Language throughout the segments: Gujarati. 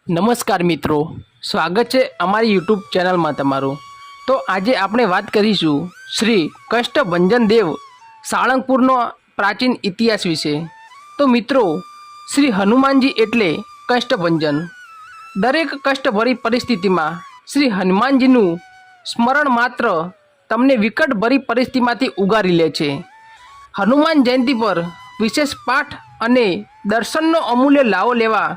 નમસ્કાર મિત્રો, સ્વાગત છે અમારી યુટ્યુબ ચેનલમાં તમારું। તો આજે આપણે વાત કરીશું શ્રી કષ્ટભંજન દેવ સાળંગપુરનો પ્રાચીન ઇતિહાસ વિશે। તો મિત્રો, શ્રી હનુમાનજી એટલે કષ્ટભંજન। દરેક કષ્ટભરી પરિસ્થિતિમાં શ્રી હનુમાનજીનું સ્મરણ માત્ર તમને વિકટભરી પરિસ્થિતિમાંથી ઉગારી લે છે। હનુમાન જયંતિ પર વિશેષ પાઠ અને દર્શનનો અમૂલ્ય લાવો લેવા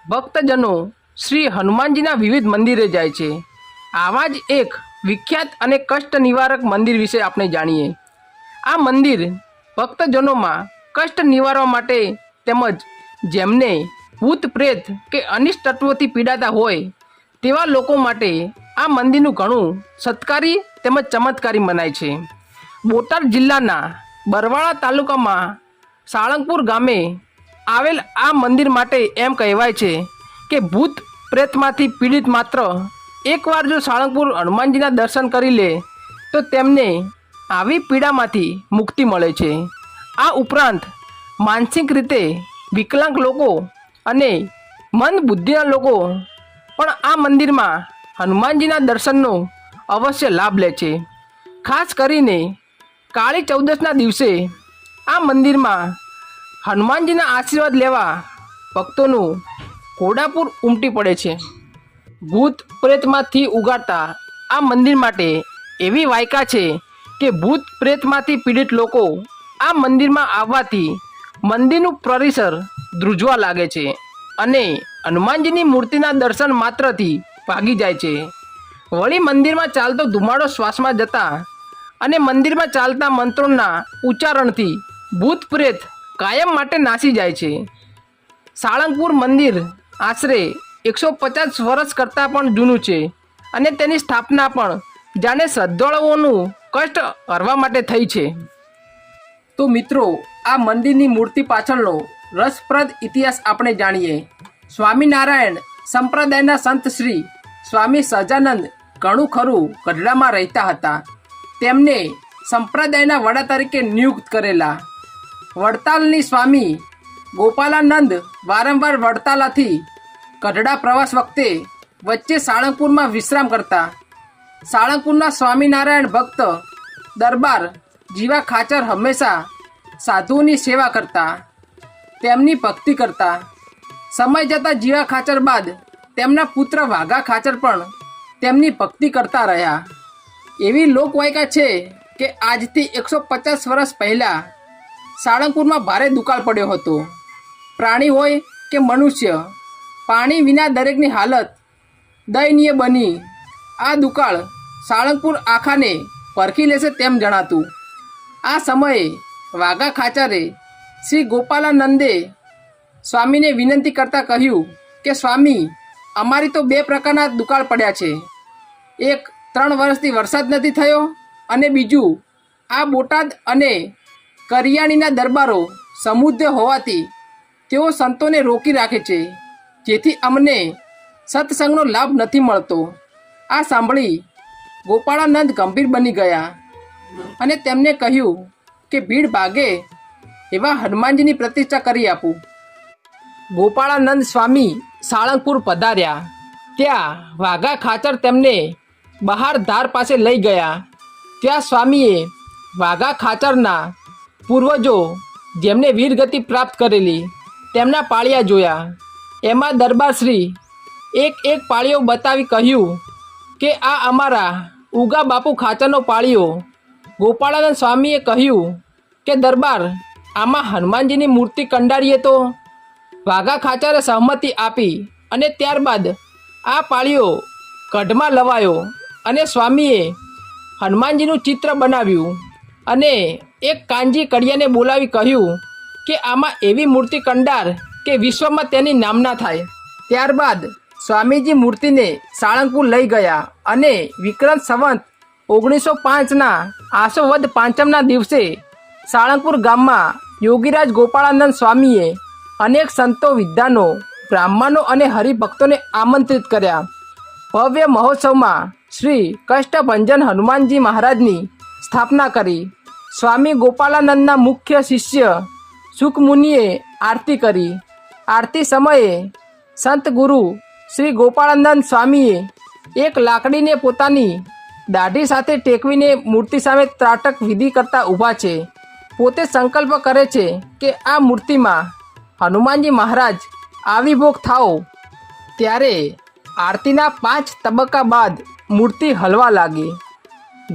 ભક્તજનો શ્રી હનુમાનજીના વિવિધ મંદિરે જાય છે। આવા જ એક વિખ્યાત અને કષ્ટ નિવારક મંદિર વિશે આપણે જાણીએ। આ મંદિર ભક્તજનોમાં કષ્ટ નિવારવા માટે તેમજ જેમને ભૂત પ્રેત કે અનિષ્ટ તત્વોથી પીડાતા હોય તેવા લોકો માટે આ મંદિરનું ઘણું સત્કારી તેમજ ચમત્કારી મનાય છે। બોટાદ જિલ્લાના બરવાળા તાલુકામાં સાળંગપુર ગામે આવેલ આ મંદિર માટે એમ કહેવાય છે કે ભૂત પ્રેતમાંથી પીડિત માત્ર એકવાર જો સાળંગપુર હનુમાનજીના દર્શન કરી લે તો તેમને આવી પીડામાંથી મુક્તિ મળે છે। આ ઉપરાંત માનસિક રીતે વિકલાંગ લોકો અને મંદ બુદ્ધિના લોકો પણ આ મંદિરમાં હનુમાનજીના દર્શનનો અવશ્ય લાભ લે છે। ખાસ કરીને કાળી ચૌદસના દિવસે આ મંદિરમાં હનુમાનજીના આશીર્વાદ લેવા ભક્તોનું ઘોડાપુર ઉમટી પડે છે। ભૂત પ્રેતમાંથી ઉગારતા આ મંદિર માટે એવી વાયકા છે કે ભૂત પ્રેતમાંથી પીડિત લોકો આ મંદિરમાં આવવાથી મંદિરનું પરિસર ધ્રુજવા લાગે છે અને હનુમાનજીની મૂર્તિના દર્શન માત્રથી ભાગી જાય છે। વળી મંદિરમાં ચાલતો ધુમાડો શ્વાસમાં જતા અને મંદિરમાં ચાલતા મંત્રોના ઉચ્ચારણથી ભૂત પ્રેત કાયમ માટે નાસી જાય છે। સાળંગપુર મંદિર આશરે 150 વર્ષ કરતાં પણ જૂનું છે અને તેની સ્થાપના પણ જાણે શ્રદ્ધાળુઓનું કષ્ટ હરવા માટે થઈ છે। તો મિત્રો, આ મંદિરની મૂર્તિ પાછળનો રસપ્રદ ઇતિહાસ આપણે જાણીએ। સ્વામિનારાયણ સંપ્રદાયના સંત શ્રી સ્વામી સહજાનંદ ઘણું ખરું ગઢડામાં રહેતા હતા। તેમને સંપ્રદાયના વડા તરીકે નિયુક્ત કરેલા। વડતાલની સ્વામી ગોપાલાનંદ વારંવાર વડતાલાથી ગઢડા પ્રવાસ વખતે વચ્ચે સાળંગપુરમાં વિશ્રામ કરતા। સાળંગપુરના સ્વામિનારાયણ ભક્ત દરબાર જીવા ખાચર હંમેશા સાધુઓની સેવા કરતા, તેમની ભક્તિ કરતા। સમય જતાં જીવા ખાચર બાદ તેમના પુત્ર વાઘા ખાચર પણ તેમની ભક્તિ કરતા રહ્યા। એવી લોકવાયકા છે કે આજથી 150 વર્ષ પહેલાં સાળંગપુરમાં ભારે દુકાળ પડ્યો હતો। પ્રાણી હોય કે મનુષ્ય, પાણી વિના દરેકની હાલત દયનીય બની। આ દુકાળ સાળંગપુર આખાને પરખી લેશે તેમ જણાતું। આ સમયે વાઘા ખાચરે શ્રી ગોપાલાનંદે સ્વામીને વિનંતી કરતાં કહ્યું કે સ્વામી, અમારી તો 2 પ્રકારના દુકાળ પડ્યા છે। એક, 3 વર્ષથી વરસાદ નથી થયો અને બીજું, આ બોટાદ અને કરિયાણીના દરબારો સમુદ્ર હોવાથી તેઓ સંતોને રોકી રાખે છે, જેથી અમને સત્સંગનો લાભ નથી મળતો। આ સાંભળી ગોપાળાનંદ ગંભીર બની ગયા અને તેમને કહ્યું કે ભીડ ભાગે એવા હનુમાનજીની પ્રતિષ્ઠા કરી આપું। ગોપાળાનંદ સ્વામી સાળંગપુર પધાર્યા। ત્યાં વાઘા ખાચર તેમને બહાર ધાર પાસે લઈ ગયા। ત્યાં સ્વામીએ વાઘા ખાચરના પૂર્વજો જેમને વીરગતિ પ્રાપ્ત કરેલી તેમના પાળિયા જોયા। એમાં દરબારશ્રી એક પાળિયો બતાવી કહ્યું કે આ અમારા ઉગા બાપુ ખાચરનો પાળિયો। ગોપાળાનંદ સ્વામીએ કહ્યું કે દરબાર, આમાં હનુમાનજીની મૂર્તિ કંડારીએ તો? વાઘા ખાચરે સહમતિ આપી અને ત્યારબાદ આ પાળિયો ગઢમાં લવાયો અને સ્વામીએ હનુમાનજીનું ચિત્ર બનાવ્યું અને એક કાંજી કડિયાને બોલાવી કહ્યું કે આમાં એવી મૂર્તિ કંડાર કે વિશ્વમાં તેની નામના થાય। ત્યારબાદ સ્વામીજી મૂર્તિને સાળંગપુર લઈ ગયા અને વિક્રમ સંવત 1905ના આસો વદ પાંચમના દિવસે સાળંગપુર ગામમાં યોગીરાજ ગોપાળાનંદ સ્વામીએ અનેક સંતો, વિદ્વાનો, બ્રાહ્મણો અને હરિભક્તોને આમંત્રિત કર્યા। ભવ્ય મહોત્સવમાં શ્રી કષ્ટભંજન હનુમાનજી મહારાજની સ્થાપના કરી। સ્વામી ગોપાલાનંદના મુખ્ય શિષ્ય સુખમુનિએ આરતી કરી। આરતી સમયે સંત ગુરુ શ્રી ગોપાળાનંદ સ્વામીએ એક લાકડીને પોતાની દાઢી સાથે ટેકવીને મૂર્તિ સામે ત્રાટક વિધિ કરતા ઊભા છે. પોતે સંકલ્પ કરે છે કે આ મૂર્તિમાં હનુમાનજી મહારાજ આવિર્ભૂત થાઓ. ત્યારે આરતીના 5 તબક્કા બાદ મૂર્તિ હલવા લાગી.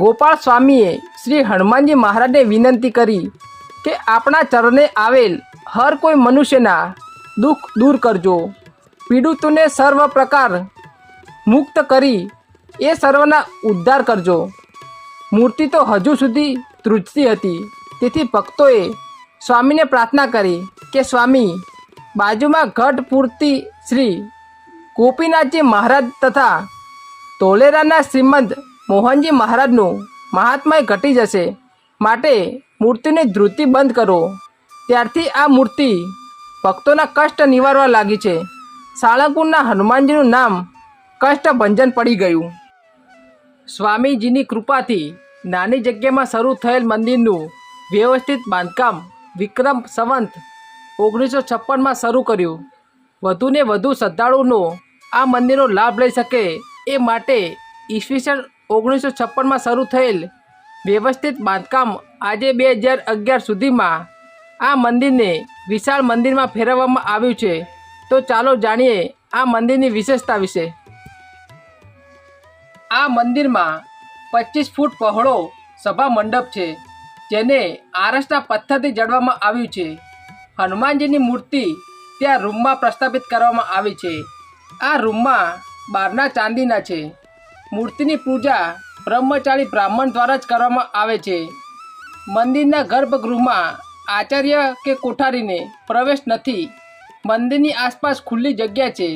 ગોપાળ સ્વામીએ શ્રી હનુમાનજી મહારાજને વિનંતી કરી કે આપણા ચરણે આવેલ હર કોઈ મનુષ્યના દુઃખ દૂર કરજો, પીડિતોને સર્વ પ્રકાર મુક્ત કરી એ સર્વના ઉદ્ધાર કરજો. મૂર્તિ તો હજુ સુધી ધ્રુજતી હતી, તેથી ભક્તોએ સ્વામીને પ્રાર્થના કરી કે સ્વામી, બાજુમાં ઘટ પૂરતી શ્રી ગોપીનાથજી મહારાજ તથા ધોલેરાના શ્રીમંત મોહનજી મહારાજનું મહાત્મય ઘટી જશે, માટે મૂર્તિને ધ્રુતિ બંધ કરો. ત્યારથી આ મૂર્તિ ભક્તોના કષ્ટ નિવારવા લાગી છે. સાળંગપુરના હનુમાનજીનું નામ કષ્ટભંજન પડી ગયું. સ્વામીજીની કૃપાથી નાની જગ્યામાં શરૂ થયેલ મંદિરનું વ્યવસ્થિત બાંધકામ વિક્રમ સંવંત 1956માં શરૂ કર્યું. વધુને વધુ શ્રદ્ધાળુઓનો આ મંદિરનો લાભ લઈ શકે એ માટે ઈસવીસન 1956માં શરૂ થયેલ વ્યવસ્થિત બાંધકામ આજે 2011 સુધીમાં આ મંદિરને વિશાળ મંદિરમાં ફેરવવામાં આવ્યું છે. તો ચાલો જાણીએ આ મંદિરની વિશેષતા વિશે. આ મંદિરમાં 25 ફૂટ પહોળો સભા મંડપ છે, જેને આરસના પથ્થરથી જડવામાં આવ્યું છે. હનુમાનજીની મૂર્તિ ત્યાં રૂમમાં પ્રસ્થાપિત કરવામાં આવી છે. આ રૂમમાં 12 ચાંદીના છે. મૂર્તિની પૂજા બ્રહ્મચારી બ્રાહ્મણ દ્વારા જ કરવામાં આવે છે. મંદિરના ગર્ભગૃહમાં આચાર્ય કે કોઠારીને પ્રવેશ નથી. મંદિરની આસપાસ ખુલ્લી જગ્યા છે.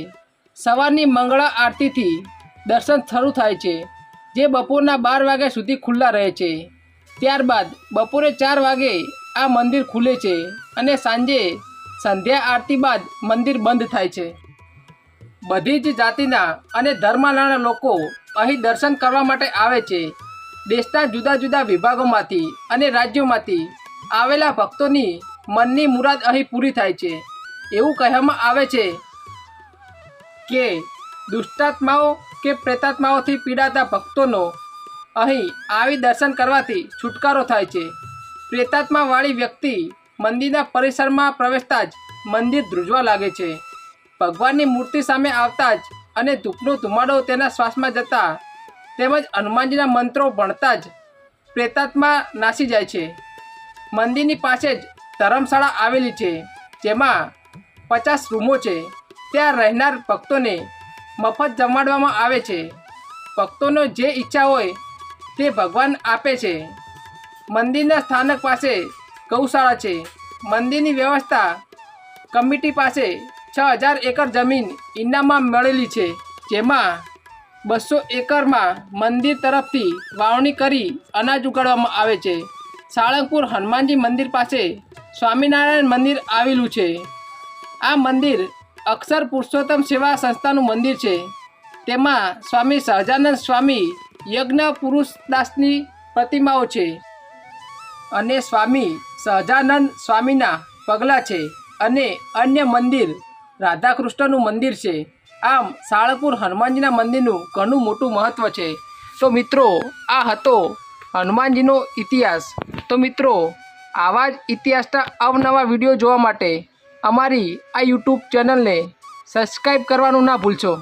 સવારની મંગળા આરતીથી દર્શન શરૂ થાય છે, જે બપોરના 12 વાગ્યા સુધી ખુલ્લા રહે છે. ત્યારબાદ બપોરે 4 વાગે આ મંદિર ખુલે છે અને સાંજે સંધ્યા આરતી બાદ મંદિર બંધ થાય છે. બધી જ જાતિના અને ધર્મના લોકો અહીં દર્શન કરવા માટે આવે છે. દેશના જુદા જુદા વિભાગોમાંથી અને રાજ્યોમાંથી આવેલા ભક્તોની મનની મુરાદ અહીં પૂરી થાય છે. એવું કહેવામાં આવે છે કે દુષ્ટાત્માઓ કે પ્રેતાત્માઓથી પીડાતા ભક્તોનો અહીં આવી દર્શન કરવાથી છુટકારો થાય છે. પ્રેતાત્માવાળી વ્યક્તિ મંદિરના પરિસરમાં પ્રવેશતા જ મંદિર ધ્રુજવા લાગે છે. ભગવાનની મૂર્તિ સામે આવતા જ અને ધૂપનો ધુમાડો તેના શ્વાસમાં જતા તેમજ હનુમાનજીના મંત્રો ભણતા જ પ્રેતાત્મા નાસી જાય છે. મંદિરની પાસે જ ધર્મશાળા આવેલી છે, જેમાં 50 રૂમો છે. ત્યાં રહેનાર ભક્તોને મફત જમાડવામાં આવે છે. ભક્તોનો જે ઈચ્છા હોય તે ભગવાન આપે છે. મંદિરના સ્થાનક પાસે ગૌશાળા છે. મંદિરની વ્યવસ્થા કમિટી પાસે 6000 એકર જમીન ઇનામમાં મળેલી છે, જેમાં 200 એકરમાં મંદિર તરફથી વાવણી કરી અનાજ ઉગાડવામાં આવે છે. સાળંગપુર હનુમાનજી મંદિર પાસે સ્વામિનારાયણ મંદિર આવેલું છે. આ મંદિર અક્ષર પુરુષોત્તમ સેવા સંસ્થાનું મંદિર છે. તેમાં સ્વામી સહજાનંદ સ્વામી યજ્ઞ પુરુષદાસની પ્રતિમાઓ છે અને સ્વામી સહજાનંદ સ્વામીના પગલાં છે અને અન્ય મંદિર રાધાકૃષ્ણનું મંદિર છે. આમ સાળંગપુર હનુમાનજીના મંદિરનું ઘણું મોટું મહત્ત્વ છે. તો મિત્રો, આ હતો હનુમાનજીનો ઇતિહાસ. તો મિત્રો, આવા જ ઇતિહાસના અવનવા વિડીયો જોવા માટે અમારી આ યુટ્યુબ ચેનલને સબસ્ક્રાઈબ કરવાનું ના ભૂલશો.